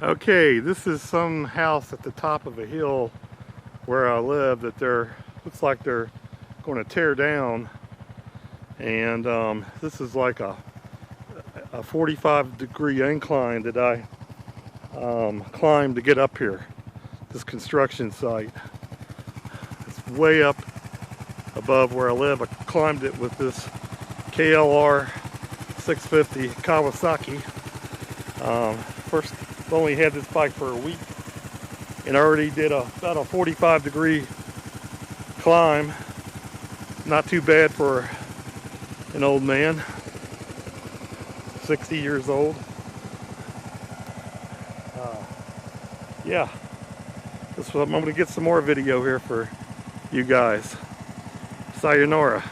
Okay, this is some house at the top of a hill where I live that looks like they're going to tear down, and this is like a 45-degree incline that I climbed to get up here. This construction site. It's way up above where I live. I climbed it with this KLR 650 Kawasaki. First, only had this bike for a week, and I already did about a 45-degree climb. Not too bad for an old man, 60 years old. Yeah, I'm going to get some more video here for you guys. Sayonara.